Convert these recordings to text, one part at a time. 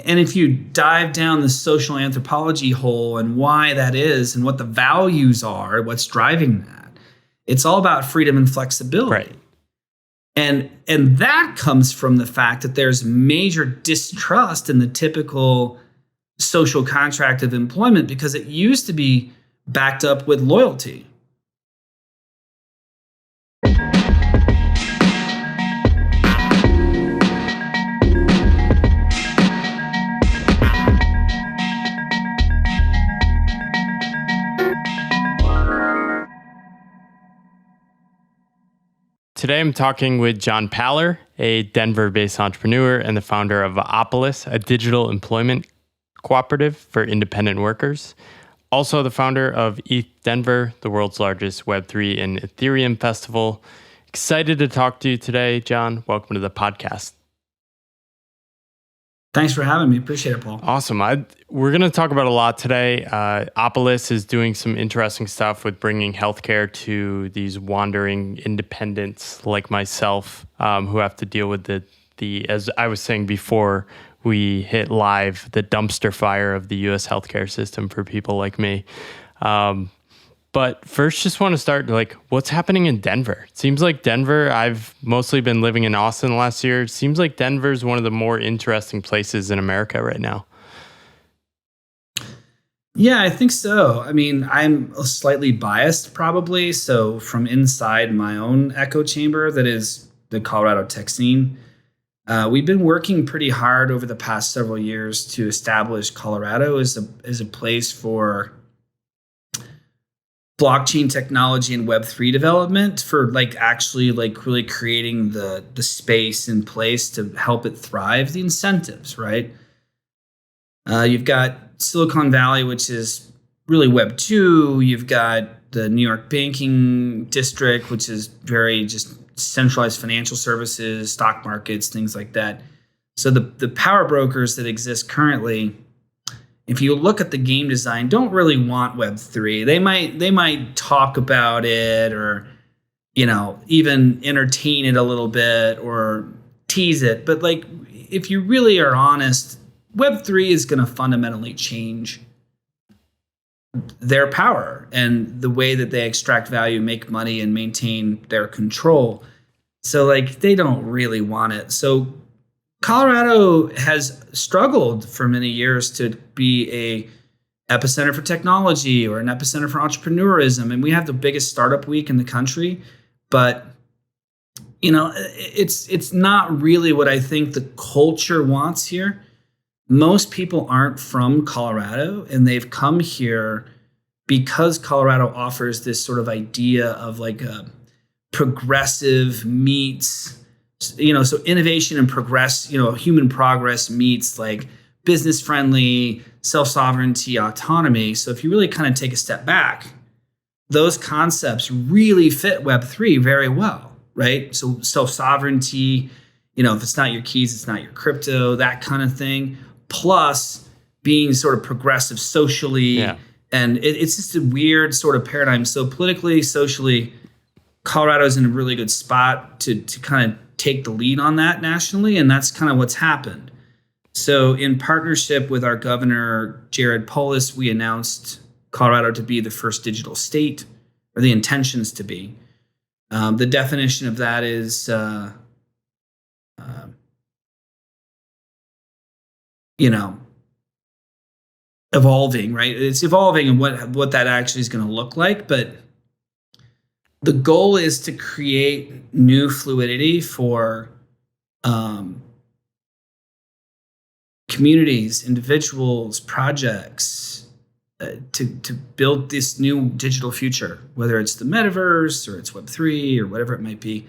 And if you dive down the social anthropology hole and why that is and what the values are, what's driving that, it's all about freedom and flexibility. Right. And that comes from the fact that there's major distrust in the typical social contract of employment because it used to be backed up with loyalty. Today, I'm talking with John Paller, a Denver-based entrepreneur and the founder of Opolis, a digital employment cooperative for independent workers. Also the founder of ETH Denver, the world's largest Web3 and Ethereum festival. Excited to talk to you today, John. Welcome to the podcast. Thanks for having me. Appreciate it, Paul. Awesome. We're going to talk about a lot today. Opolis is doing some interesting stuff with bringing healthcare to these wandering independents like myself, who have to deal with the, as I was saying before we hit live, the dumpster fire of the U.S. healthcare system for people like me. But first, just want to start, what's happening in Denver? It seems like Denver, I've mostly been living in Austin last year. It seems like Denver is one of the more interesting places in America right now. Yeah, I think so. I mean, I'm slightly biased probably. So from inside my own echo chamber, that is the Colorado tech scene, we've been working pretty hard over the past several years to establish Colorado as a place for blockchain technology and Web3 development, for actually really creating the space in place to help it thrive, the incentives, right? You've got Silicon Valley, which is really Web2. You've got the New York banking district, which is very just centralized financial services, stock markets, things like that. So the power brokers that exist currently, if you look at the game design, don't really want Web3. They might talk about it or, even entertain it a little bit or tease it. But if you really are honest, Web3 is going to fundamentally change their power and the way that they extract value, make money, and maintain their control. So they don't really want it. So Colorado has struggled for many years to be a epicenter for technology or an epicenter for entrepreneurism. And we have the biggest startup week in the country, but it's not really what I think the culture wants here. Most people aren't from Colorado, and they've come here because Colorado offers this sort of idea of a progressive meets, so innovation and human progress meets business friendly, self-sovereignty, autonomy. So if you really kind of take a step back, those concepts really fit Web3 very well, right? So self-sovereignty, if it's not your keys, it's not your crypto, that kind of thing. Plus being sort of progressive socially. Yeah. And it's just a weird sort of paradigm. So politically, socially, Colorado's in a really good spot to kind of take the lead on that nationally. And that's kind of what's happened. So in partnership with our governor, Jared Polis, we announced Colorado to be the first digital state, or the intentions to be. The definition of that is, evolving, right? It's evolving and what that actually is going to look like. But the goal is to create new fluidity for communities, individuals, projects to build this new digital future, whether it's the metaverse or it's Web3 or whatever it might be.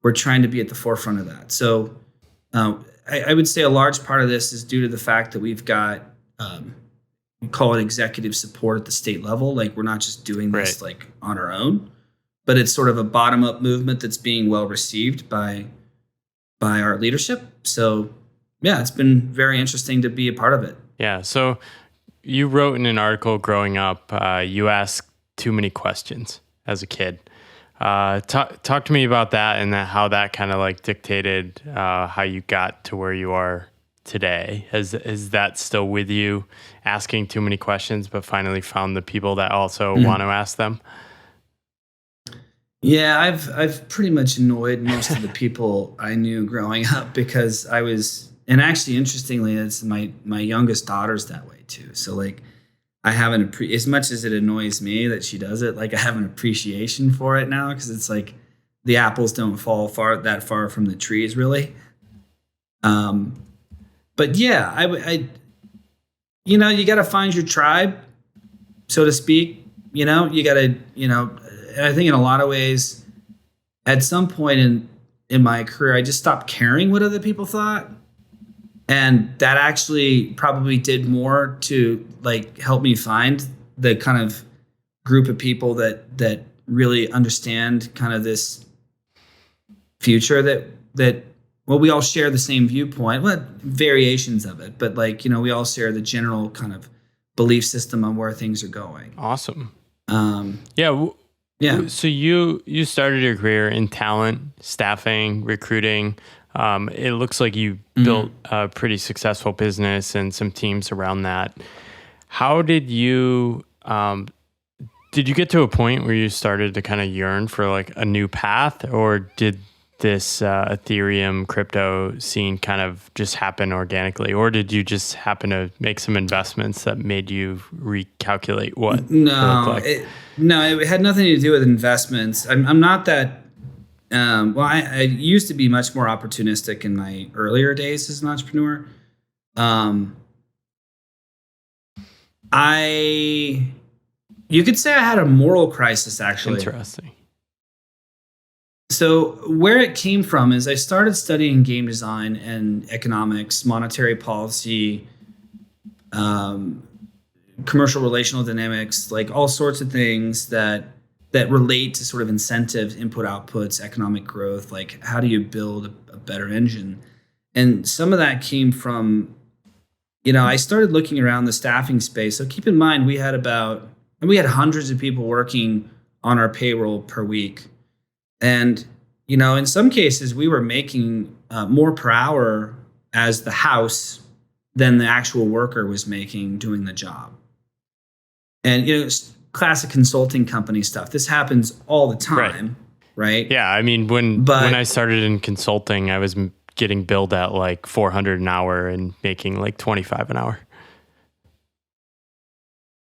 We're trying to be at the forefront of that. So I would say a large part of this is due to the fact that we've got, we call it executive support at the state level. We're not just doing this on our own, but it's sort of a bottom-up movement that's being well received by our leadership. So yeah, it's been very interesting to be a part of it. Yeah. So you wrote in an article growing up, you asked too many questions as a kid. Talk to me about that and how that kind of dictated how you got to where you are today? Is that still with you, asking too many questions, but finally found the people that also want to ask them? Yeah, I've pretty much annoyed most of the people I knew growing up because I was, and actually interestingly, it's my youngest daughter's that way too. So like I have as much as it annoys me that she does it, like I have an appreciation for it now because it's like the apples don't fall that far from the trees really. But yeah, I you know, you got to find your tribe, so to speak. You know, you got to, you know, and I think in a lot of ways, at some point in my career, I just stopped caring what other people thought. And that actually probably did more to like help me find the kind of group of people that really understand kind of this future that well, we all share the same viewpoint, well, variations of it, but like, you know, we all share the general kind of belief system on where things are going. Awesome. Yeah. So you started your career in talent, staffing, recruiting. It looks like you built a pretty successful business and some teams around that. How did you get to a point where you started to kind of yearn for like a new path, or did this Ethereum crypto scene kind of just happen organically, or did you just happen to make some investments that made you recalculate what it looked like? It had nothing to do with investments. I'm not that. I used to be much more opportunistic in my earlier days as an entrepreneur. You could say I had a moral crisis, actually. Interesting. So where it came from is I started studying game design and economics, monetary policy, commercial relational dynamics, like all sorts of things that relate to sort of incentives, input, outputs, economic growth. Like how do you build a better engine? And some of that came from, you know, I started looking around the staffing space. So keep in mind, we had hundreds of people working on our payroll per week. And, you know, in some cases, we were making more per hour as the house than the actual worker was making doing the job. And, you know, classic consulting company stuff. This happens all the time, right? Yeah. I mean, when I started in consulting, I was getting billed at like $400 an hour and making like $25 an hour.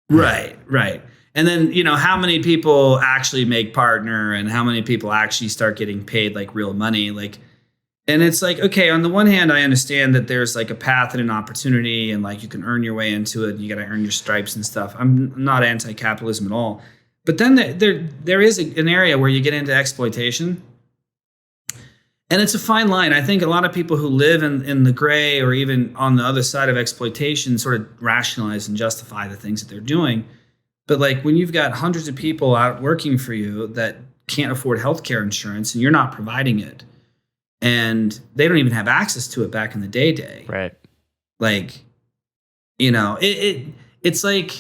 Right. And then, you know, how many people actually make partner and how many people actually start getting paid like real money? Like, and it's like, okay, on the one hand, I understand that there's like a path and an opportunity and like you can earn your way into it and you got to earn your stripes and stuff. I'm not anti-capitalism at all. But then there is an area where you get into exploitation. And it's a fine line. I think a lot of people who live in the gray or even on the other side of exploitation sort of rationalize and justify the things that they're doing. But like when you've got hundreds of people out working for you that can't afford healthcare insurance and you're not providing it, and they don't even have access to it back in the day. Right. Like, you know, it's like,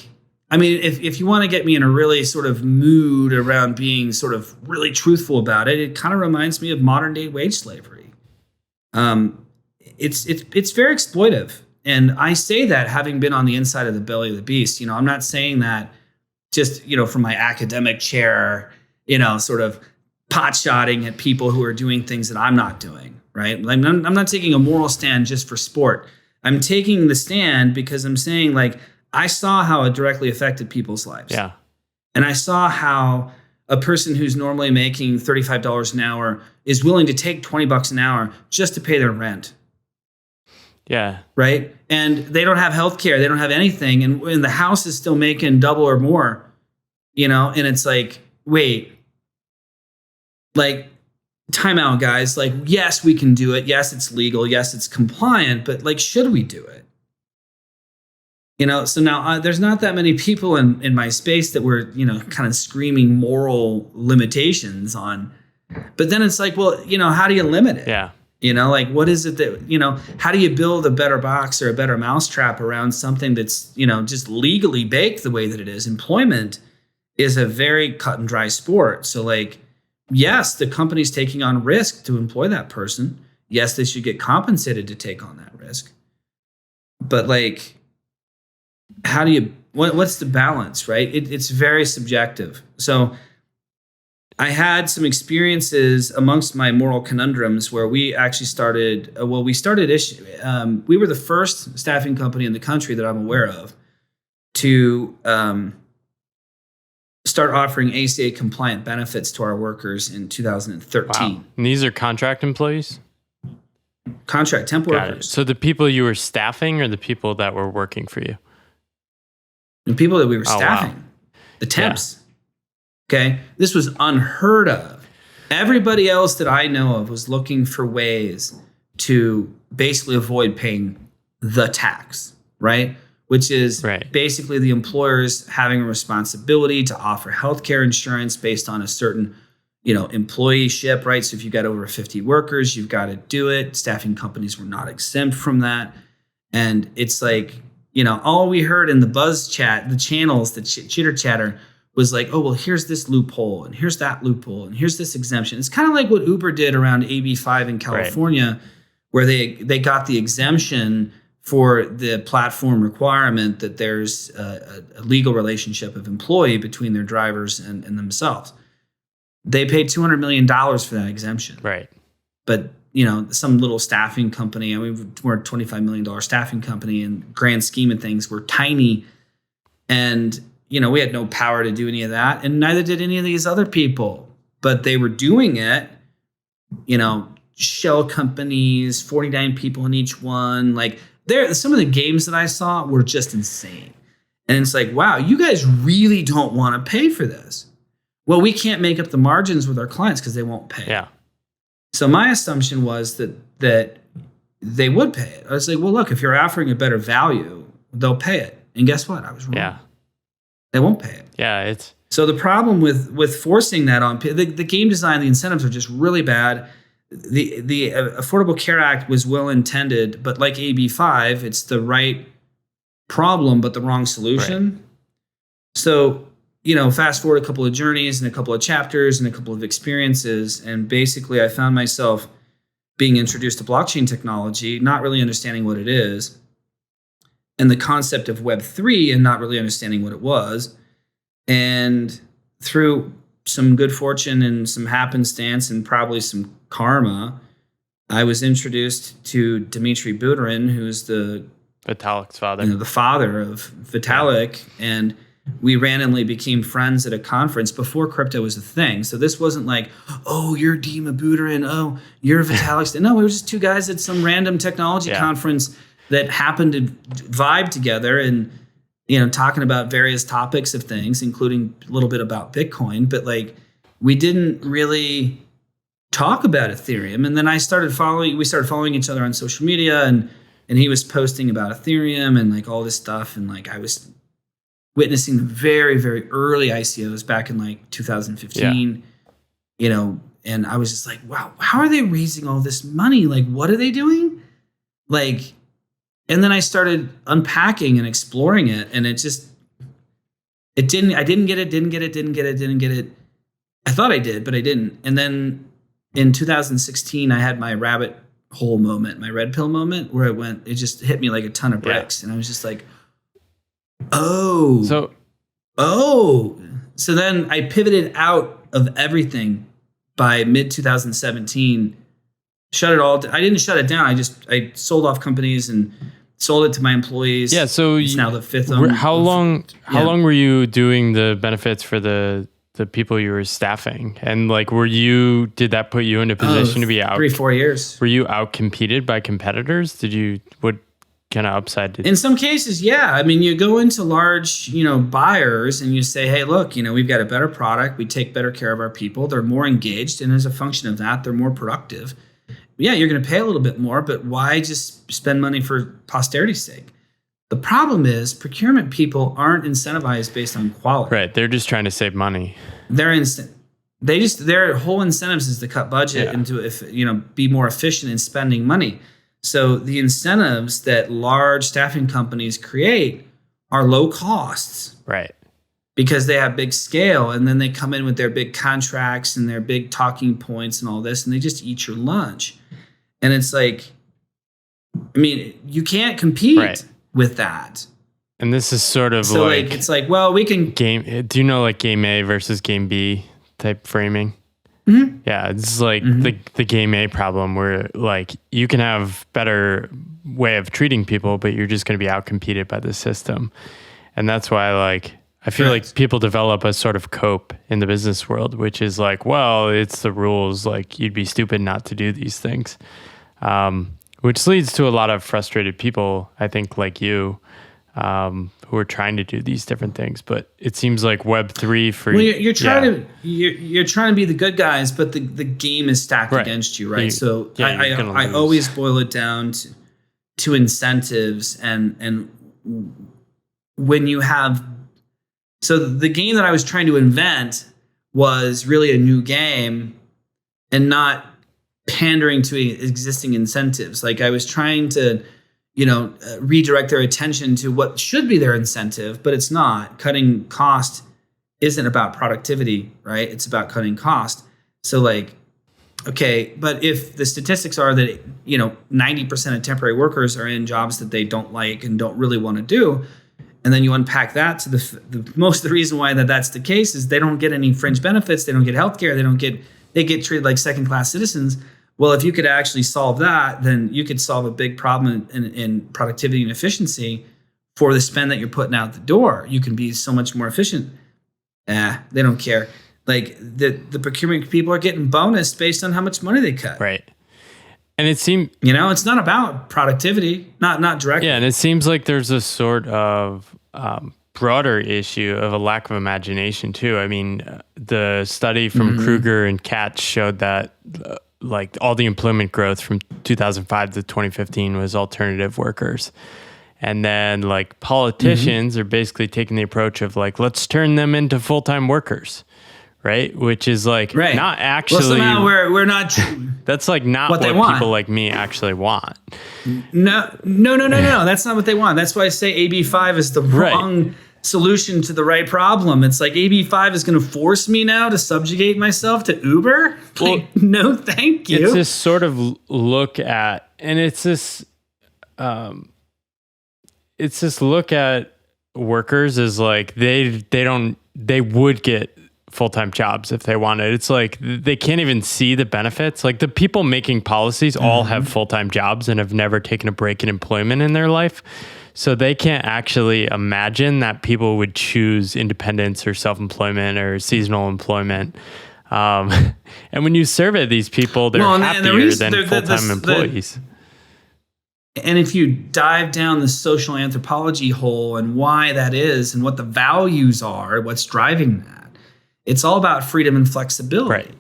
I mean, if you want to get me in a really sort of mood around being sort of really truthful about it, it kind of reminds me of modern day wage slavery. It's very exploitive. And I say that having been on the inside of the belly of the beast. You know, I'm not saying that just, you know, from my academic chair, you know, sort of pot-shotting at people who are doing things that I'm not doing, right? I'm not taking a moral stand just for sport. I'm taking the stand because I'm saying, like, I saw how it directly affected people's lives. Yeah. And I saw how a person who's normally making $35 an hour is willing to take $20 an hour just to pay their rent. Yeah. Right? And they don't have health care. They don't have anything. And the house is still making double or more, you know? And it's like, wait, like, time out, guys. Like, yes, we can do it. Yes, it's legal. Yes, it's compliant. But like, should we do it? You know, so now there's not that many people in my space that were, you know, kind of screaming moral limitations on. But then it's like, well, you know, how do you limit it? Yeah. You know, like, what is it that, you know, how do you build a better box or a better mousetrap around something that's, you know, just legally baked the way that it is? Employment is a very cut and dry sport. So like, yes, the company's taking on risk to employ that person. Yes, they should get compensated to take on that risk. But like, how do you, what's the balance, right? It's very subjective. So I had some experiences amongst my moral conundrums where we actually started, we were the first staffing company in the country that I'm aware of to start offering ACA compliant benefits to our workers in 2013. Wow. And these are contract employees? Contract temp workers. So the people you were staffing or the people that were working for you? The people that we were staffing. Wow. The temps. Yeah. Okay. This was unheard of. Everybody else that I know of was looking for ways to basically avoid paying the tax, right? Which is basically the employers having a responsibility to offer healthcare insurance based on a certain, employeeship, right? So if you've got over 50 workers, you've got to do it. Staffing companies were not exempt from that. And it's like, all we heard in the buzz chat, the channels, the chitter chatter was like, oh, well, here's this loophole and here's that loophole and here's this exemption. It's kind of like what Uber did around AB5 in California, where they got the exemption for the platform requirement that there's a legal relationship of employee between their drivers and themselves. They paid $200 million for that exemption. Right. But, some little staffing company, we're a $25 million staffing company, and grand scheme of things, we're tiny. And, we had no power to do any of that. And neither did any of these other people. But they were doing it, shell companies, 49 people in each one. Like, some of the games that I saw were just insane. And it's like, wow, you guys really don't want to pay for this. Well, we can't make up the margins with our clients because they won't pay. Yeah. So my assumption was that they would pay it. I was like, well, look, if you're offering a better value, they'll pay it. And guess what? I was wrong. Yeah. They won't pay it. Yeah. So the problem with forcing that on the game design, the incentives are just really bad. The Affordable Care Act was well intended, but like AB5, it's the right problem but the wrong solution. Right. So, fast forward a couple of journeys and a couple of chapters and a couple of experiences, and basically I found myself being introduced to blockchain technology, not really understanding what it is, and the concept of Web3 and not really understanding what it was. And through some good fortune and some happenstance and probably some karma, I was introduced to Dmitry Buterin, who's the Vitalik's father. The father of Vitalik, and we randomly became friends at a conference before crypto was a thing. So this wasn't like, oh, you're Dima Buterin, oh, you're Vitalik's. No, we were just two guys at some random technology conference that happened to vibe together and talking about various topics of things, including a little bit about Bitcoin, but like we didn't really talk about Ethereum. And then we started following each other on social media, and he was posting about Ethereum and like all this stuff. And like I was witnessing the very, very early ICOs back in like 2015, and I was just like, wow, how are they raising all this money? Like, what are they doing? Like, and then I started unpacking and exploring it, and I didn't get it. I thought I did, but I didn't. And then in 2016, I had my rabbit hole moment, my red pill moment, where it just hit me like a ton of bricks. And I was just like, So then I pivoted out of everything by mid 2017, shut it all. I didn't shut it down. I sold off companies and sold it to my employees. Yeah. So it's now the fifth. How long were you doing the benefits for the people you were staffing? And like, did that put you in a position to be out 3-4 years? Were you out competed by competitors? What kind of upside in some cases? Yeah. I mean, you go into large, buyers and you say, hey, look, we've got a better product. We take better care of our people. They're more engaged. And as a function of that, they're more productive. Yeah, you're going to pay a little bit more, but why just spend money for posterity's sake? The problem is procurement people aren't incentivized based on quality. Right. They're just trying to save money. Their whole incentives is to cut budget and to be more efficient in spending money. So the incentives that large staffing companies create are low costs. Right. Because they have big scale, and then they come in with their big contracts and their big talking points and all this, and they just eat your lunch. And it's like, I mean, you can't compete. Right. with that. And this is sort of so like it's like, well, we can game. Do you know like game A versus game B type framing? Mm-hmm. Yeah, it's like the game A problem where like you can have better way of treating people, but you're just going to be outcompeted by the system. And that's why like I feel like people develop a sort of cope in the business world, which is like, well, it's the rules. Like you'd be stupid not to do these things, which leads to a lot of frustrated people, I think, like you, who are trying to do these different things. But it seems like Web3 for you're trying to be the good guys, but the game is stacked against you, right? I always boil it down to incentives and when you have. So the game that I was trying to invent was really a new game and not pandering to existing incentives. Like I was trying to, redirect their attention to what should be their incentive, but it's not. Cutting cost isn't about productivity, right? It's about cutting cost. So like, okay, but if the statistics are that, 90% of temporary workers are in jobs that they don't like and don't really want to do, and then you unpack that to the most of the reason why that's the case is they don't get any fringe benefits, they don't get healthcare, they get treated like second-class citizens. Well, if you could actually solve that, then you could solve a big problem in productivity and efficiency for the spend that you're putting out the door. You can be so much more efficient. They don't care. Like the procurement people are getting bonus based on how much money they cut. Right. And it seems, it's not about productivity, not directly. Yeah, and it seems like there's a sort of broader issue of a lack of imagination too. I mean, the study from Kruger and Katz showed that like all the employment growth from 2005 to 2015 was alternative workers. And then like politicians are basically taking the approach of like, let's turn them into full-time workers. Right, which is like not actually. Well, somehow we're not. That's like not what people like me actually want. No. That's not what they want. That's why I say AB5 is the wrong solution to the right problem. It's like AB5 is going to force me now to subjugate myself to Uber. Like, no, thank you. It's this sort of look at, and it's this look at workers as like they would get full-time jobs if they wanted. It's like they can't even see the benefits. Like the people making policies all have full-time jobs and have never taken a break in employment in their life. So they can't actually imagine that people would choose independence or self-employment or seasonal employment. And when you survey these people, they're happier than full-time employees. And if you dive down the social anthropology hole and why that is and what the values are, what's driving that, it's all about freedom and flexibility. Right.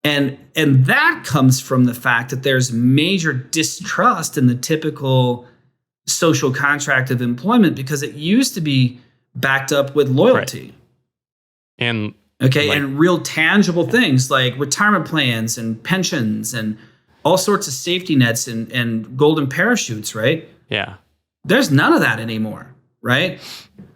And that comes from the fact that there's major distrust in the typical social contract of employment because it used to be backed up with loyalty. Right. And and real tangible things like retirement plans and pensions and all sorts of safety nets and golden parachutes, right? Yeah. There's none of that anymore, right?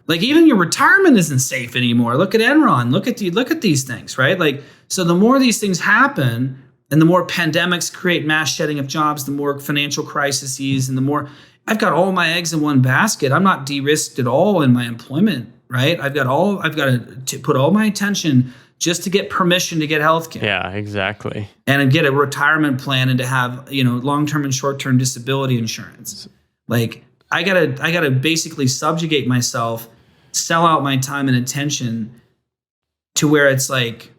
Like even your retirement isn't safe anymore. Look at Enron. Look at these things, right? Like, so the more these things happen and the more pandemics create mass shedding of jobs, the more financial crises and the more I've got all my eggs in one basket. I'm not de-risked at all in my employment, right? I've got to put all my attention just to get permission to get healthcare. Yeah, exactly. And get a retirement plan and to have, long-term and short-term disability insurance. Like I gotta basically subjugate myself, sell out my time and attention to where it's like,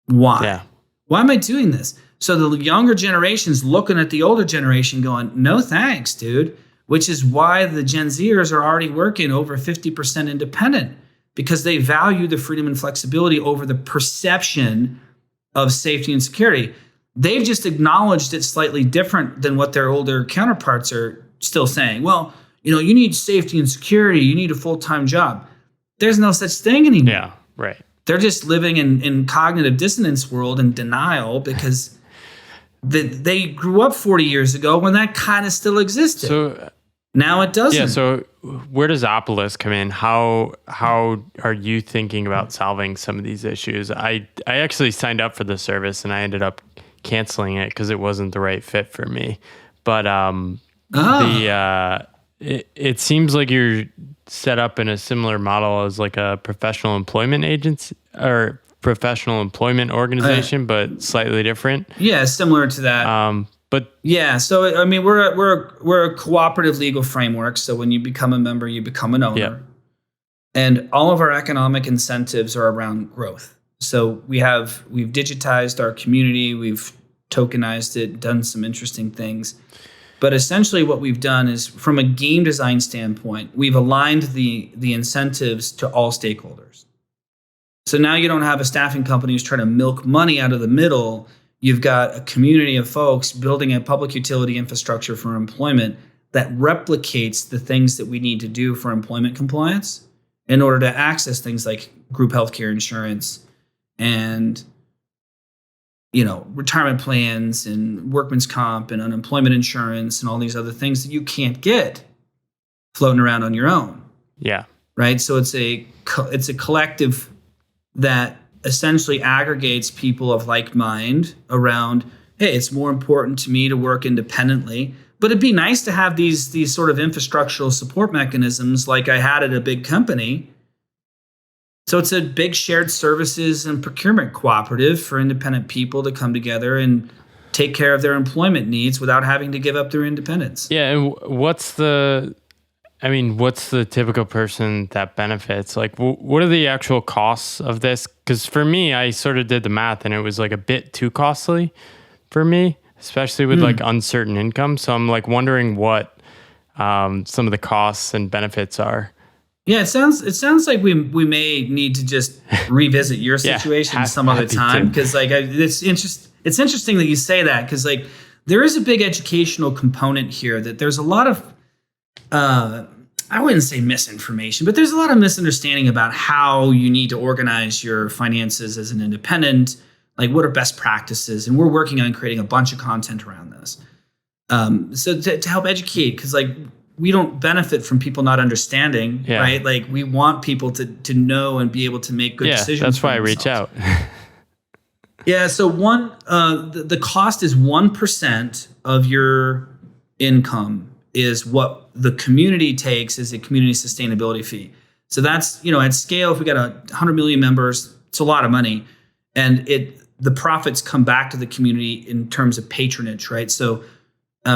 why? Yeah. Why am I doing this? So the younger generation's looking at the older generation going, no thanks, dude. Which is why the Gen Zers are already working over 50% independent because they value the freedom and flexibility over the perception of safety and security. They've just acknowledged it's slightly different than what their older counterparts are still saying. Well, you need safety and security. You need a full-time job. There's no such thing anymore. Yeah, right. They're just living in cognitive dissonance world and denial because they grew up 40 years ago when that kind of still existed. So now it doesn't. Yeah. So where does Opolis come in? How are you thinking about solving some of these issues? I actually signed up for the service and I ended up canceling it because it wasn't the right fit for me. But it seems like you're set up in a similar model as like a professional employment agency or professional employment organization, but slightly different. Yeah, similar to that. But yeah, so I mean, we're a cooperative legal framework. So when you become a member, you become an owner, yeah. and all of our economic incentives are around growth. So we've digitized our community, we've tokenized it, done some interesting things. But essentially what we've done is, from a game design standpoint, we've aligned the incentives to all stakeholders. So now you don't have a staffing company who's trying to milk money out of the middle. You've got a community of folks building a public utility infrastructure for employment that replicates the things that we need to do for employment compliance in order to access things like group healthcare insurance and retirement plans and workman's comp and unemployment insurance and all these other things that you can't get floating around on your own. Yeah. Right. So it's a collective that essentially aggregates people of like mind around, hey, it's more important to me to work independently, but it'd be nice to have these sort of infrastructural support mechanisms like I had at a big company. So it's a big shared services and procurement cooperative for independent people to come together and take care of their employment needs without having to give up their independence. Yeah. And what's the typical person that benefits? Like, what are the actual costs of this? Because for me, I sort of did the math and it was like a bit too costly for me, especially with like uncertain income. So I'm like wondering what some of the costs and benefits are. Yeah, it sounds like we may need to just revisit your situation some other time, because like it's interesting that you say that, because like there is a big educational component here, that there's a lot of I wouldn't say misinformation, but there's a lot of misunderstanding about how you need to organize your finances as an independent, like what are best practices, and we're working on creating a bunch of content around this. So to help educate, because like we don't benefit from people not understanding, right? Like we want people to know and be able to make good decisions. That's why I reach out. Yeah. So the cost is 1% of your income is what the community takes as a community sustainability fee. So that's, at scale, if we got 100 million members, it's a lot of money. And the profits come back to the community in terms of patronage, right? So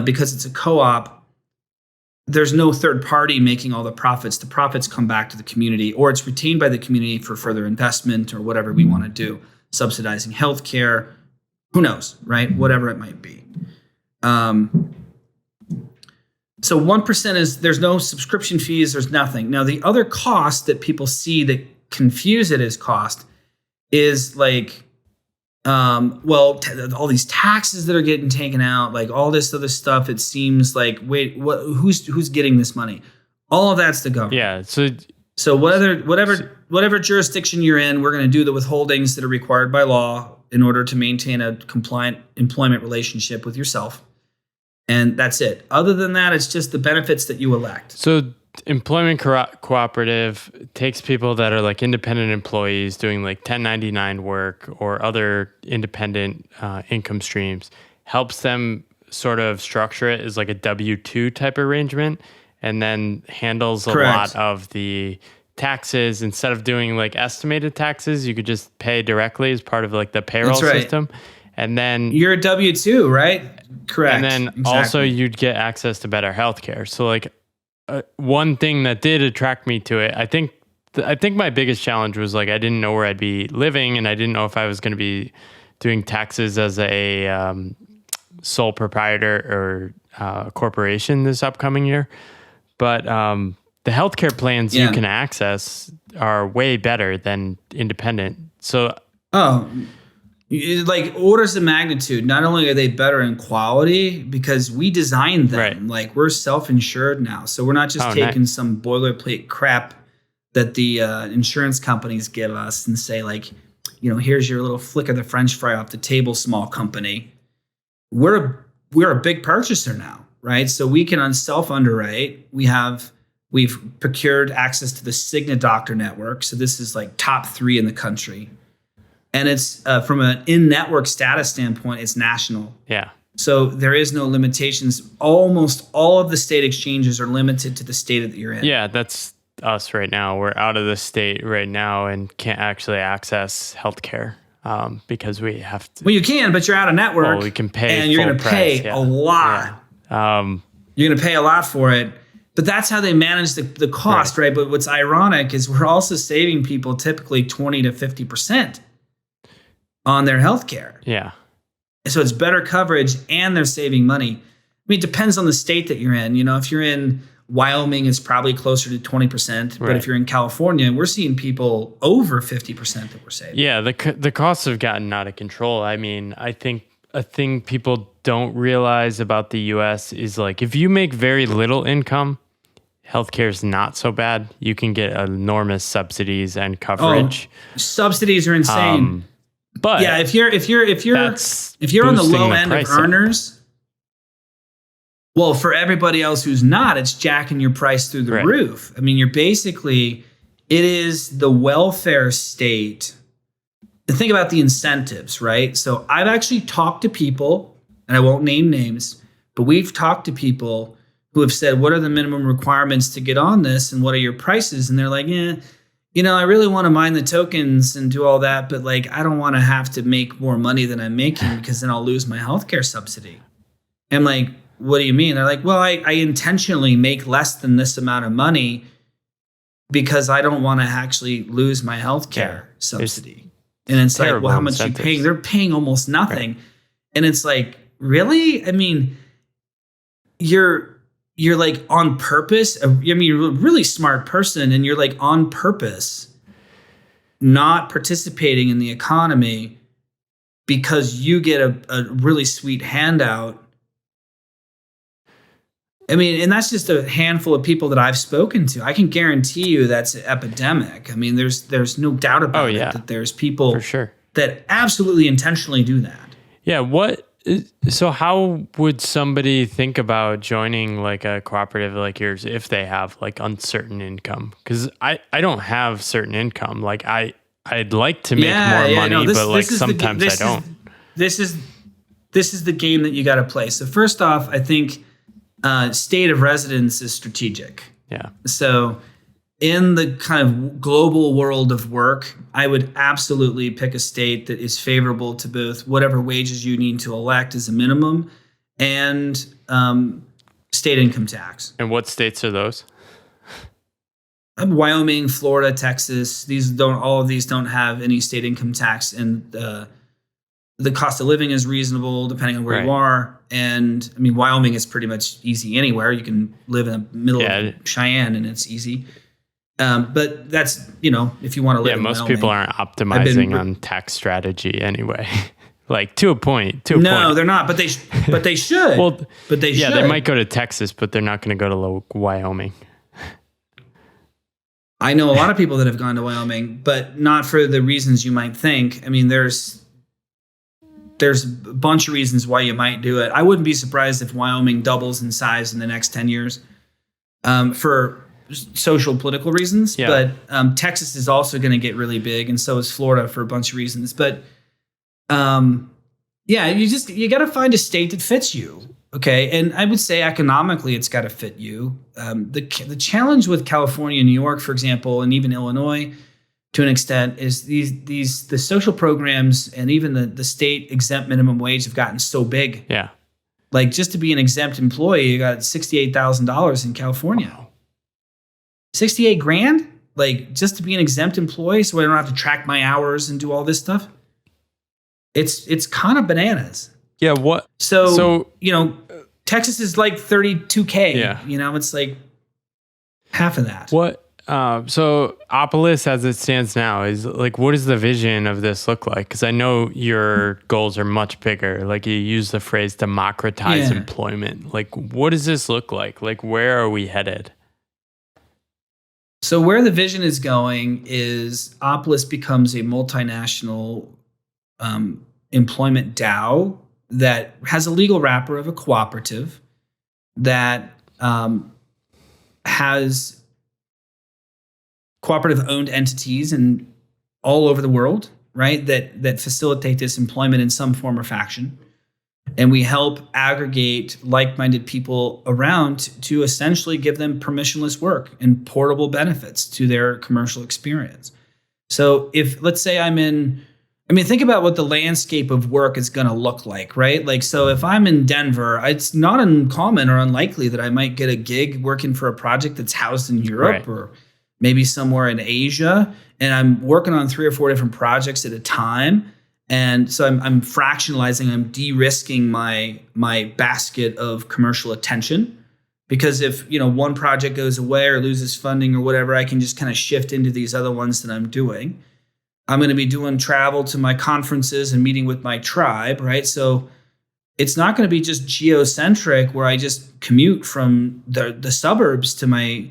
because it's a co-op, there's no third party making all the profits. The profits come back to the community, or it's retained by the community for further investment or whatever we want to do, subsidizing healthcare, who knows, right? Whatever it might be. So 1% is, there's no subscription fees, there's nothing. Now, the other cost that people see that confuse it as cost is like, all these taxes that are getting taken out, like all this other stuff. It seems like, wait, who's getting this money? All of that's the government. Yeah. So whatever jurisdiction you're in, we're going to do the withholdings that are required by law in order to maintain a compliant employment relationship with yourself. And that's it. Other than that, it's just the benefits that you elect. So employment cooperative takes people that are like independent employees doing like 1099 work or other independent income streams, helps them sort of structure it as like a W-2 type arrangement, and then handles a lot of the taxes. Instead of doing like estimated taxes, you could just pay directly as part of like the payroll system. And then you're a W-2, right? Correct. And then also you'd get access to better healthcare. So like one thing that did attract me to it, I think my biggest challenge was like I didn't know where I'd be living, and I didn't know if I was going to be doing taxes as a sole proprietor or corporation this upcoming year. But the healthcare plans you can access are way better than independent. So like orders of magnitude. Not only are they better in quality because we designed them, right. Like we're self-insured now, so we're not just taking some boilerplate crap that the insurance companies give us and say like, here's your little flick of the French fry off the table, small company. We're a big purchaser now, right? So we can self-underwrite. We've procured access to the Cigna Doctor Network, so this is like top 3 in the country. And it's from an in-network status standpoint, it's national. Yeah. So there is no limitations. Almost all of the state exchanges are limited to the state that you're in. Yeah, that's us right now. We're out of the state right now and can't actually access healthcare because we have to. Well, you can, but you're out of network. Well, we can pay, and you're going to pay a lot. Yeah. You're going to pay a lot for it. But that's how they manage the cost, right? But what's ironic is we're also saving people typically 20 to 50% on their healthcare. Yeah. So it's better coverage and they're saving money. I mean, it depends on the state that you're in. You know, if you're in Wyoming, it's probably closer to 20%. But if you're in California, we're seeing people over 50% that we're saving. Yeah, the costs have gotten out of control. I mean, I think a thing people don't realize about the US is like if you make very little income, healthcare is not so bad. You can get enormous subsidies and coverage. Oh, subsidies are insane. But yeah, if you're on the low end of earners, well, for everybody else who's not, it's jacking your price through the roof. I mean, it is the welfare state. And think about the incentives, right? So I've actually talked to people, and I won't name names, but we've talked to people who have said, what are the minimum requirements to get on this? And what are your prices? And they're like, I really want to mine the tokens and do all that, but like, I don't want to have to make more money than I'm making because then I'll lose my healthcare subsidy. And I'm like, what do you mean? They're like, well, I intentionally make less than this amount of money because I don't want to actually lose my healthcare subsidy. And it's like, well, how much are you paying? They're paying almost nothing. Right. And it's like, really? I mean, you're like on purpose. I mean, you're a really smart person and you're like on purpose not participating in the economy because you get a really sweet handout. I mean, and that's just a handful of people that I've spoken to. I can guarantee you that's an epidemic. I mean, there's no doubt about it that there's people for sure that absolutely intentionally do that. Yeah. So how would somebody think about joining like a cooperative like yours if they have like uncertain income? Because I don't have certain income. Like I'd like to make more money, but like sometimes I don't. This is the game that you got to play. So first off, I think state of residence is strategic. Yeah. So in the kind of global world of work, I would absolutely pick a state that is favorable to both whatever wages you need to elect as a minimum and state income tax. And what states are those? Wyoming, Florida, Texas. All of these don't have any state income tax, and the cost of living is reasonable depending on where you are. And I mean, Wyoming is pretty much easy anywhere. You can live in the middle of Cheyenne and it's easy. But that's, if you want to live in most Wyoming. people aren't optimizing on tax strategy anyway. Like to a point. No, they're not, but they should. Well, but they should. Yeah, they might go to Texas, but they're not going to go to Wyoming. I know a lot of people that have gone to Wyoming, but not for the reasons you might think. I mean, there's a bunch of reasons why you might do it. I wouldn't be surprised if Wyoming doubles in size in the next 10 years for social political reasons. Yeah. But Texas is also going to get really big, and so is Florida for a bunch of reasons. But you got to find a state that fits you. Okay. And I would say economically, it's got to fit you. The challenge with California, New York, for example, and even Illinois, to an extent, is the social programs and even the state exempt minimum wage have gotten so big. Yeah. Like just to be an exempt employee, you got $68,000 in California. Wow. 68 grand? Like just to be an exempt employee so I don't have to track my hours and do all this stuff. It's kind of bananas. Yeah, what? So Texas is like 32K. Yeah. It's like half of that. What? So Opolis, as it stands now, is like, what does the vision of this look like? Because I know your goals are much bigger. Like you use the phrase democratize employment. Like, what does this look like? Like, where are we headed? So where the vision is going is Opolis becomes a multinational employment DAO that has a legal wrapper of a cooperative that has cooperative owned entities and all over the world, right? That facilitate this employment in some form or fashion. And we help aggregate like-minded people around to essentially give them permissionless work and portable benefits to their commercial experience. So if, let's say think about what the landscape of work is going to look like, right? Like, so if I'm in Denver, it's not uncommon or unlikely that I might get a gig working for a project that's housed in Europe or maybe somewhere in Asia. And I'm working on 3 or 4 different projects at a time. And so I'm fractionalizing, I'm de-risking my basket of commercial attention, because if, one project goes away or loses funding or whatever, I can just kind of shift into these other ones that I'm doing. I'm going to be doing travel to my conferences and meeting with my tribe, right? So it's not going to be just geocentric where I just commute from the suburbs to my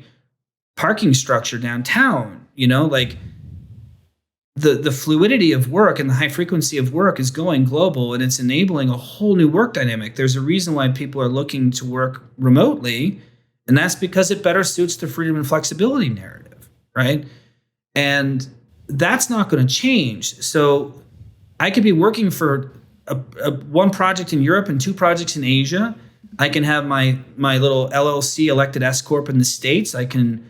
parking structure downtown, like the fluidity of work and the high frequency of work is going global, and it's enabling a whole new work dynamic. There's a reason why people are looking to work remotely, and that's because it better suits the freedom and flexibility narrative, right? And that's not going to change. So I could be working for one project in Europe and 2 projects in Asia. I can have my little LLC elected S Corp in the States. I can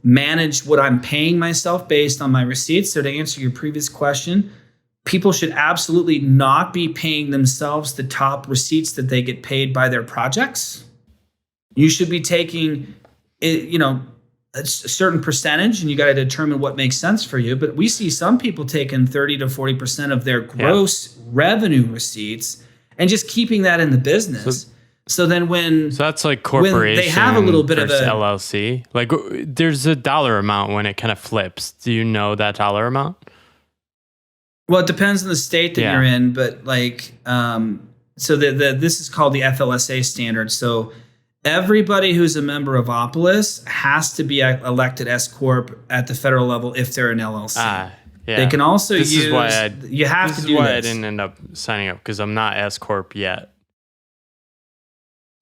manage what I'm paying myself based on my receipts. So to answer your previous question, people should absolutely not be paying themselves the top receipts that they get paid by their projects. You should be taking, a certain percentage, and you got to determine what makes sense for you. But we see some people taking 30 to 40% of their gross revenue receipts and just keeping that in the business. So that's like corporation, when they have a little bit of a LLC. Like, there's a dollar amount when it kind of flips. Do you know that dollar amount? Well, it depends on the state that you're in, but this is called the FLSA standard. So everybody who's a member of Opolis has to be elected S Corp at the federal level if they're an LLC. They can also This is why I didn't end up signing up, because I'm not S Corp yet.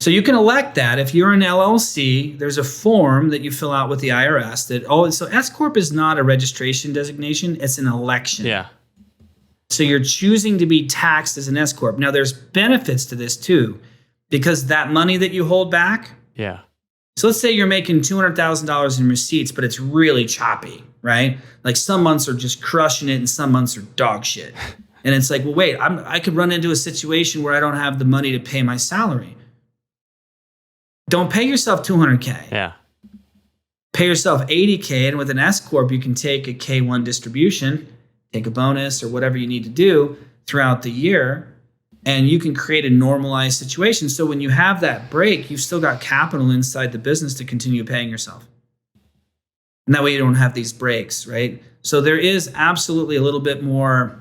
So you can elect that. If you're an LLC, there's a form that you fill out with the IRS so S Corp is not a registration designation, it's an election. Yeah. So you're choosing to be taxed as an S Corp. Now there's benefits to this too, because that money that you hold back. Yeah. So let's say you're making $200,000 in receipts, but it's really choppy, right? Like some months are just crushing it and some months are dog shit. And it's like, well, wait, I could run into a situation where I don't have the money to pay my salary. Don't pay yourself $200K. Yeah. Pay yourself $80K, and with an S Corp, you can take a K1 distribution, take a bonus or whatever you need to do throughout the year, and you can create a normalized situation. So when you have that break, you've still got capital inside the business to continue paying yourself. And that way you don't have these breaks, right? So there is absolutely a little bit more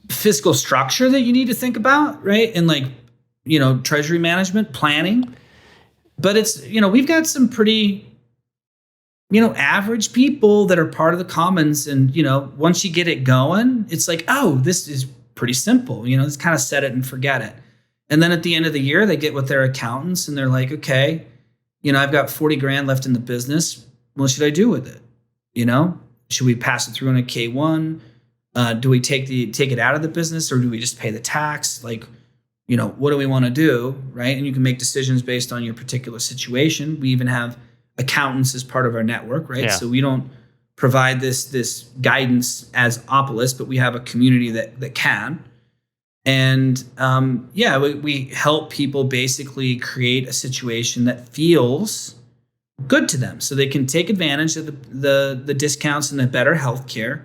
fiscal structure that you need to think about, right? And treasury management, planning. But it's, we've got some pretty, average people that are part of the commons. And, once you get it going, it's like, oh, this is pretty simple. Just kind of set it and forget it. And then at the end of the year, they get with their accountants and they're like, okay, I've got 40 grand left in the business. What should I do with it? Should we pass it through on a K1? Do we take it out of the business, or do we just pay the tax? What do we want to do, right? And you can make decisions based on your particular situation. We even have accountants as part of our network, right? Yeah. So we don't provide this guidance as Opolis, but we have a community that can. And we help people basically create a situation that feels good to them, so they can take advantage of the discounts and the better healthcare,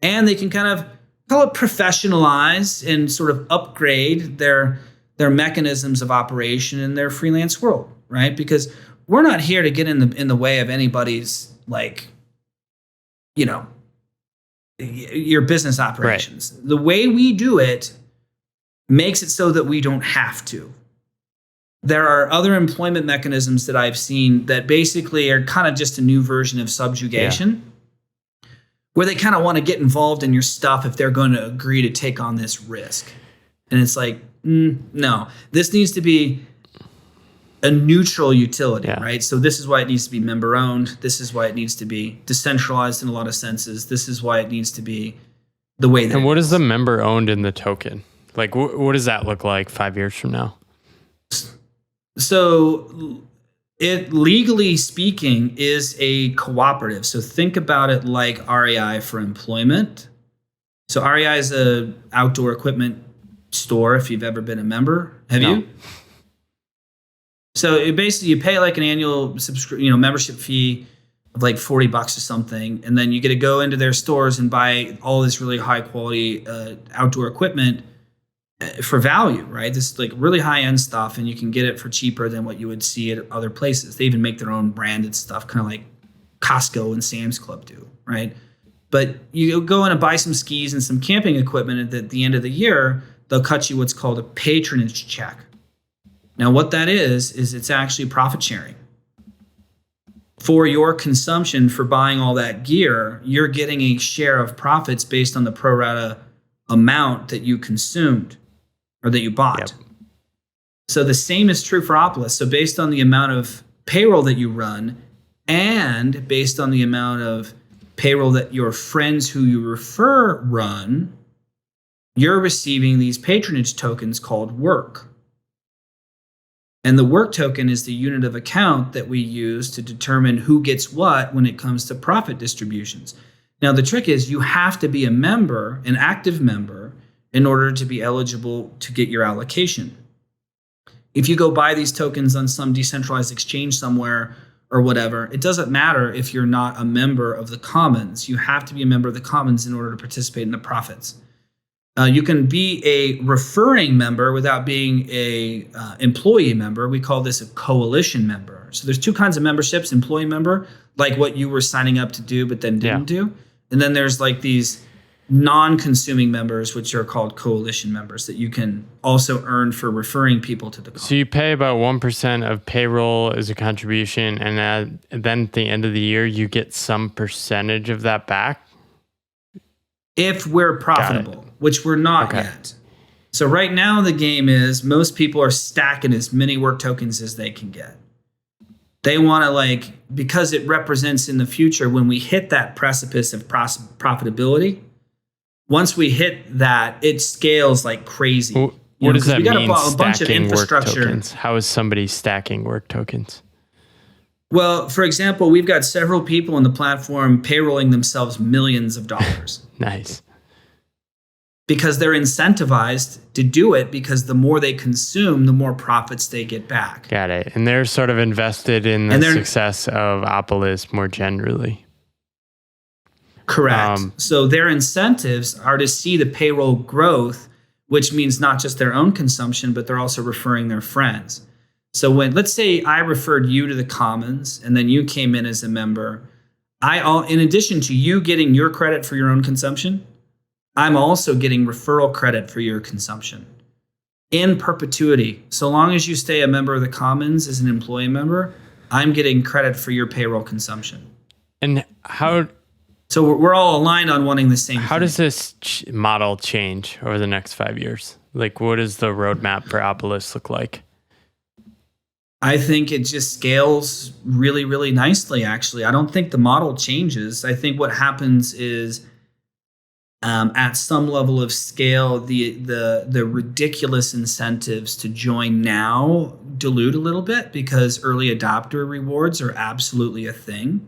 and they can kind of call it professionalize and sort of upgrade their mechanisms of operation in their freelance world, right? Because we're not here to get in the way of anybody's your business operations. Right. The way we do it makes it so that we don't have to. There are other employment mechanisms that I've seen that basically are kind of just a new version of subjugation, where they kind of want to get involved in your stuff if they're going to agree to take on this risk. And it's like, no, this needs to be a neutral utility, right? So this is why it needs to be member owned. This is why it needs to be decentralized in a lot of senses. This is why it needs to be the way that. And what is the member owned in the token? Like, what does that look like 5 years from now? So it, legally speaking, is a cooperative. So think about it like REI for employment. So REI is a outdoor equipment store. If you've ever been a member, have No. you? So it basically, you pay like an annual membership fee of like $40 or something, and then you get to go into their stores and buy all this really high quality outdoor equipment for value, right? This is like really high end stuff, and you can get it for cheaper than what you would see at other places. They even make their own branded stuff, kind of like Costco and Sam's Club do, right? But you go in and buy some skis and some camping equipment, and at the end of the year, they'll cut you what's called a patronage check. Now, what that is it's actually profit sharing. For your consumption, for buying all that gear, you're getting a share of profits based on the pro rata amount that you consumed or that you bought. Yep. So the same is true for Opolis. So based on the amount of payroll that you run and based on the amount of payroll that your friends who you refer run, you're receiving these patronage tokens called work. And the work token is the unit of account that we use to determine who gets what when it comes to profit distributions. Now, the trick is you have to be a member, an active member, in order to be eligible to get your allocation. If you go buy these tokens on some decentralized exchange somewhere or whatever, it doesn't matter if you're not a member of the commons. You have to be a member of the commons in order to participate in the profits. You can be a referring member without being a employee member. We call this a coalition member. So there's two kinds of memberships: employee member, like what you were signing up to do but then didn't do. And then there's like these non-consuming members, which are called coalition members, that you can also earn for referring people to the commons. So you pay about 1% of payroll as a contribution, and then at the end of the year, you get some percentage of that back? If we're profitable, which we're not yet. So right now the game is most people are stacking as many work tokens as they can get. They want to because it represents in the future when we hit that precipice of profitability, once we hit that, it scales like crazy. What does that mean, a bunch of infrastructure. Work tokens? How is somebody stacking work tokens? Well, for example, we've got several people on the platform payrolling themselves millions of dollars. Nice. Because they're incentivized to do it, because the more they consume, the more profits they get back. Got it. And they're sort of invested in the success of Opolis more generally. Correct. So their incentives are to see the payroll growth, which means not just their own consumption, but they're also referring their friends. So when, let's say I referred you to the commons and then you came in as a member, in addition to you getting your credit for your own consumption, I'm also getting referral credit for your consumption in perpetuity. So long as you stay a member of the commons as an employee member, I'm getting credit for your payroll consumption. And so we're all aligned on wanting the same How thing. does this model change over the next 5 years? Like, what does the roadmap for Opolis look like? I think it just scales really, really nicely, actually. I don't think the model changes. I think what happens is at some level of scale, the ridiculous incentives to join now dilute a little bit because early adopter rewards are absolutely a thing.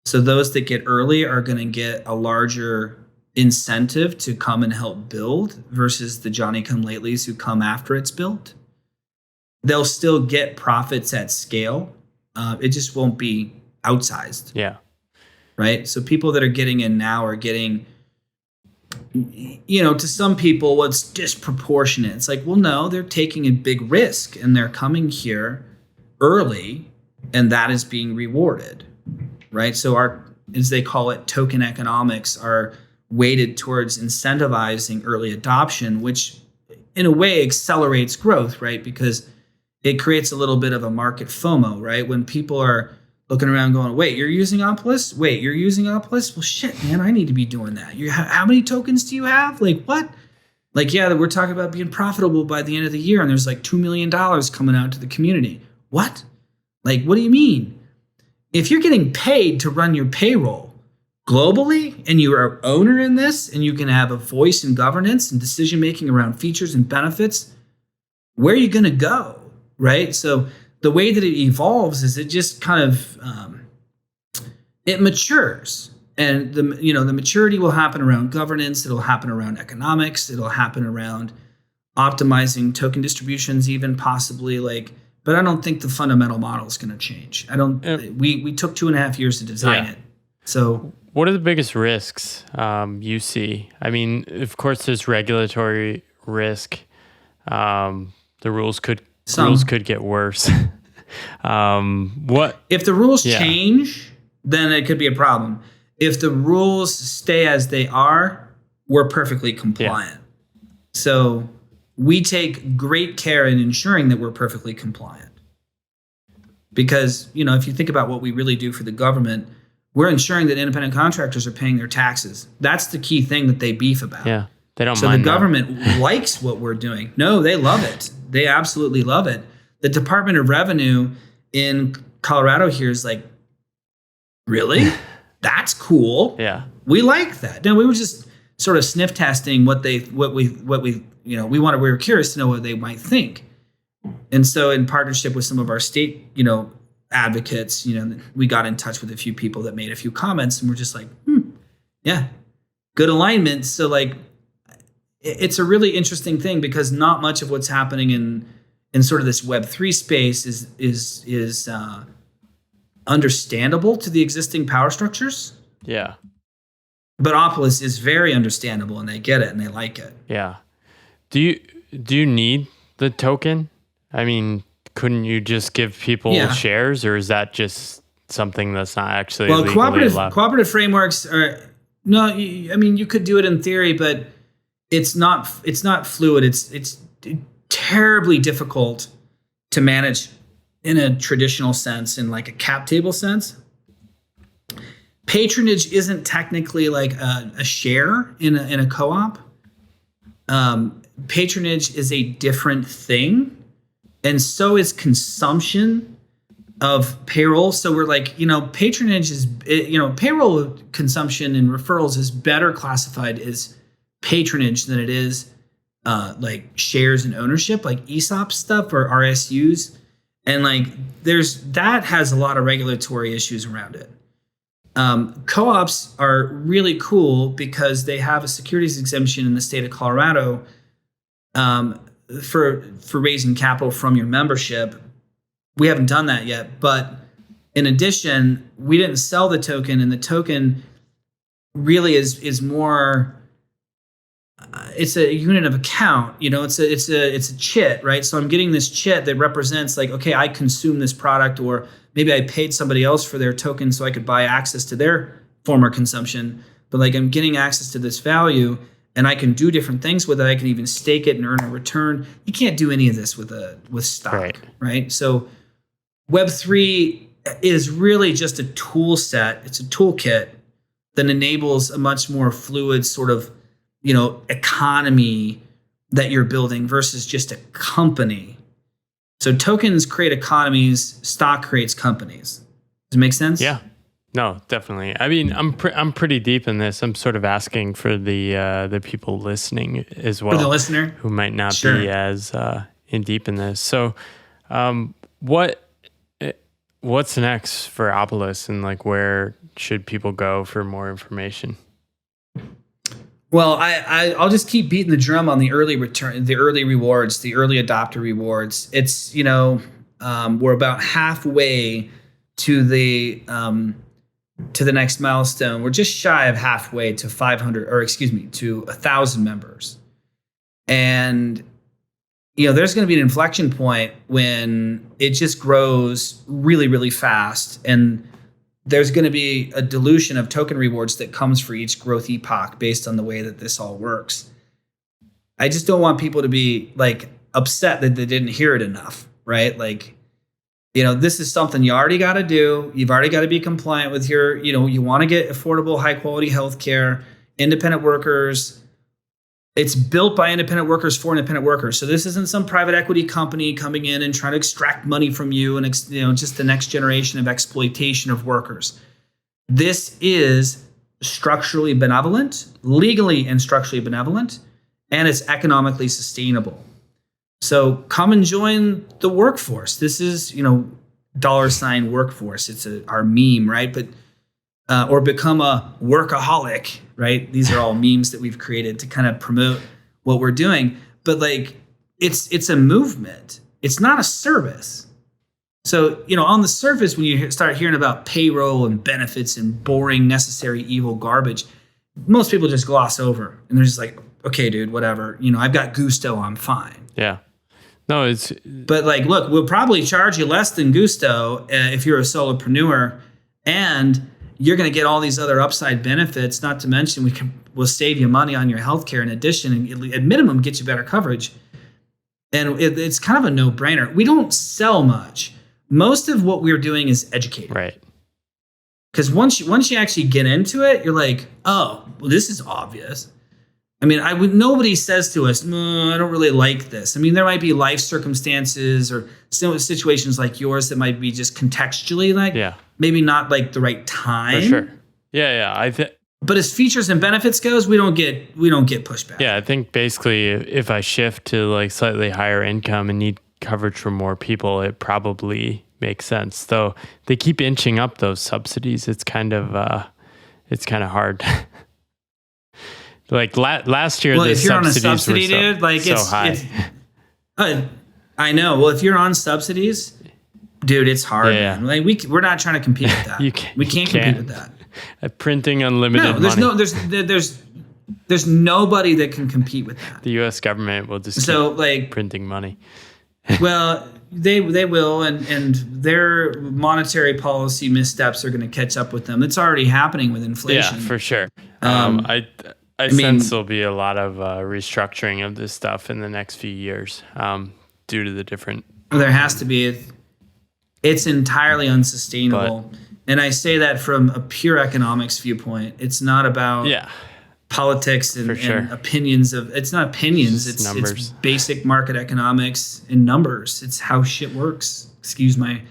So those that get early are going to get a larger incentive to come and help build versus the Johnny-come-latelys who come after it's built. They'll still get profits at scale. It just won't be outsized. Yeah. Right? So people that are getting in now are getting, to some people, what's disproportionate. It's like, well, no, they're taking a big risk and they're coming here early and that is being rewarded. Right? So our, as they call it, token economics are weighted towards incentivizing early adoption, which in a way accelerates growth, right? Because it creates a little bit of a market FOMO, right? When people are looking around going, wait, you're using Opolis? Wait, you're using Opolis? Well, shit, man, I need to be doing that. How many tokens do you have? Like, what? Like, yeah, we're talking about being profitable by the end of the year, and there's like $2 million coming out to the community. What? Like, what do you mean? If you're getting paid to run your payroll, globally and you are an owner in this and you can have a voice in governance and decision making around features and benefits, where are you going to go, right? So the way that it evolves is it just kind of it matures, and the maturity will happen around governance. It'll happen around economics. It'll happen around optimizing token distributions, even possibly But I don't think the fundamental model is going to change. We took 2.5 years to design it. So what are the biggest risks you see? I mean, of course, there's regulatory risk. The rules could get worse. What if the rules change? Then it could be a problem. If the rules stay as they are, we're perfectly compliant. Yeah. So we take great care in ensuring that we're perfectly compliant. Because, if you think about what we really do for the government, we're ensuring that independent contractors are paying their taxes. That's the key thing that they beef about. Yeah, they don't mind. So the government likes what we're doing. No, they love it. They absolutely love it. The Department of Revenue in Colorado here is like, really? That's cool. Yeah. We like that. No, we were just sort of sniff testing we were curious to know what they might think. And so in partnership with some of our state, advocates, we got in touch with a few people that made a few comments, and we're just like, yeah, good alignment. So it's a really interesting thing, because not much of what's happening in sort of this Web3 space is understandable to the existing power structures. Yeah. But Opolis is very understandable, and they get it and they like it. Yeah. Do you need the token? I mean, couldn't you just give people shares, or is that just something that's not actually legally allowed? Cooperative frameworks are you could do it in theory, but it's not fluid. It's terribly difficult to manage in a traditional sense, in like a cap table sense. Patronage isn't technically like a share in a co-op. Patronage is a different thing, and so is consumption of payroll. So we're like, patronage is, payroll consumption and referrals is better classified as patronage than it is like shares and ownership, like ESOP stuff or RSUs. And that has a lot of regulatory issues around it. Co-ops are really cool because they have a securities exemption in the state of Colorado for raising capital from your membership. We haven't done that yet, but in addition, we didn't sell the token, and the token really is more. It's a unit of account, it's a chit, right? So I'm getting this chit that represents okay, I consume this product, or maybe I paid somebody else for their token so I could buy access to their former consumption. But I'm getting access to this value, and I can do different things with it. I can even stake it and earn a return. You can't do any of this with stock, right? So Web3 is really just a tool set. It's a toolkit that enables a much more fluid sort of economy that you're building versus just a company. So tokens create economies, stock creates companies. Does it make sense? Yeah. No, definitely. I mean, I'm pretty deep in this. I'm sort of asking for the people listening as well. For the listener? Who might not be as in deep in this. So what's next for Opolis, and where should people go for more information? Well, I'll just keep beating the drum on the early return, the early rewards, the early adopter rewards. It's we're about halfway to the next milestone. We're just shy of halfway to 1,000 members, and there's going to be an inflection point when it just grows really, really fast, and there's going to be a dilution of token rewards that comes for each growth epoch based on the way that this all works. I just don't want people to be upset that they didn't hear it enough, right? This is something you already got to do. You've already got to be compliant with your, you want to get affordable, high quality healthcare, independent workers. It's built by independent workers for independent workers. So this isn't some private equity company coming in and trying to extract money from you and just the next generation of exploitation of workers. This is structurally benevolent, legally and structurally benevolent, and it's economically sustainable. So come and join the workforce. This is, $ workforce. It's our meme, right? But or become a workaholic, right? These are all memes that we've created to kind of promote what we're doing. But like, it's a movement. It's not a service. So, on the surface, when you start hearing about payroll and benefits and boring, necessary evil garbage, most people just gloss over. And they're just like, okay, dude, whatever. I've got Gusto, I'm fine. Yeah. No, But like, look, we'll probably charge you less than Gusto if you're a solopreneur. And you're going to get all these other upside benefits, not to mention we'll save you money on your healthcare in addition, and at minimum, get you better coverage. And it's kind of a no-brainer. We don't sell much. Most of what we're doing is educating. Right. Because once you actually get into it, you're like, oh, well, this is obvious. I mean, nobody says to us, no, I don't really like this. I mean, there might be life circumstances or situations like yours that might be just contextually maybe not like the right time. For sure. Yeah. But as features and benefits goes, we don't get pushback. Yeah, I think basically if I shift to like slightly higher income and need coverage for more people, it probably makes sense. Though they keep inching up those subsidies. It's kind of hard. Like last year, the if you're on a subsidies subsidy, were dude, like so it's high. I know. Well, if you're on subsidies, dude, it's hard. Yeah. Man. Like we're not trying to compete with that. We can't compete with that. Printing unlimited money. There's nobody that can compete with that. The U.S. government will just keep printing money. Well, they will, and their monetary policy missteps are going to catch up with them. It's already happening with inflation. Yeah, for sure. I sense there'll be a lot of restructuring of this stuff in the next few years due to the different. There has to be. It's entirely unsustainable, and I say that from a pure economics viewpoint. It's not about politics and opinions of. It's not opinions. It's basic market economics and numbers. It's how shit works. Excuse my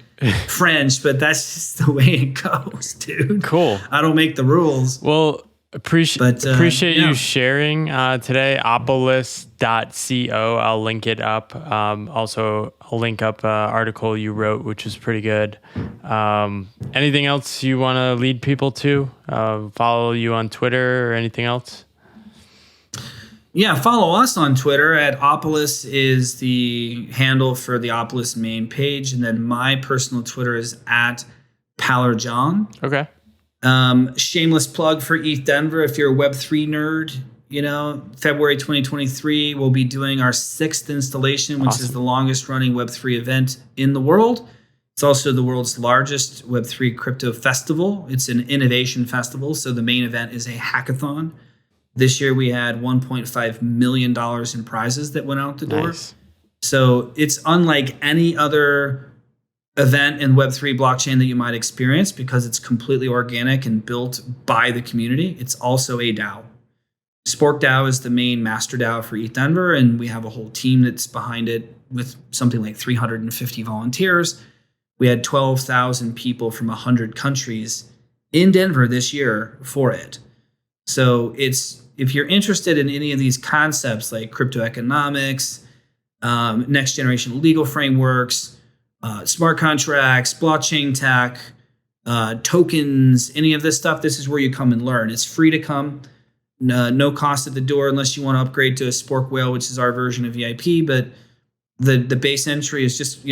French, but that's just the way it goes, dude. Cool. I don't make the rules. Well, appreciate you sharing today. Opolis.co. I'll link it up. Also, I'll link up an article you wrote, which is pretty good. Anything else you want to lead people to? Follow you on Twitter or anything else? Yeah, follow us on Twitter at Opolis is the handle for the Opolis main page. And then my personal Twitter is at Pallerjohn. Okay. Shameless plug for ETH Denver. If you're a Web3 nerd, February 2023, we'll be doing our 6th installation, which is the longest running Web3 event in the world. It's also the world's largest Web3 crypto festival. It's an innovation festival. So the main event is a hackathon. This year we had $1.5 million in prizes that went out the door. Nice. So it's unlike any other event in Web3 blockchain that you might experience because it's completely organic and built by the community. It's also a DAO. Spork DAO is the main master DAO for ETH Denver, and we have a whole team that's behind it with something like 350 volunteers. We had 12,000 people from 100 countries in Denver this year for it. So if you're interested in any of these concepts like crypto economics, next generation legal frameworks, smart contracts, blockchain tech, tokens, any of this stuff, this is where you come and learn. It's free to come. No cost at the door unless you want to upgrade to a Spork Whale, which is our version of VIP. But the base entry is just,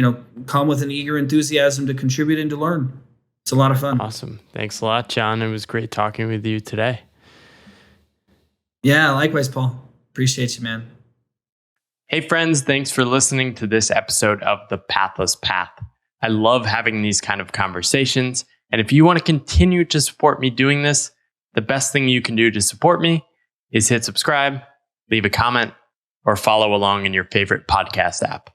come with an eager enthusiasm to contribute and to learn. It's a lot of fun. Awesome. Thanks a lot, John. It was great talking with you today. Yeah, likewise, Paul. Appreciate you, man. Hey, friends. Thanks for listening to this episode of The Pathless Path. I love having these kind of conversations. And if you want to continue to support me doing this, the best thing you can do to support me is hit subscribe, leave a comment, or follow along in your favorite podcast app.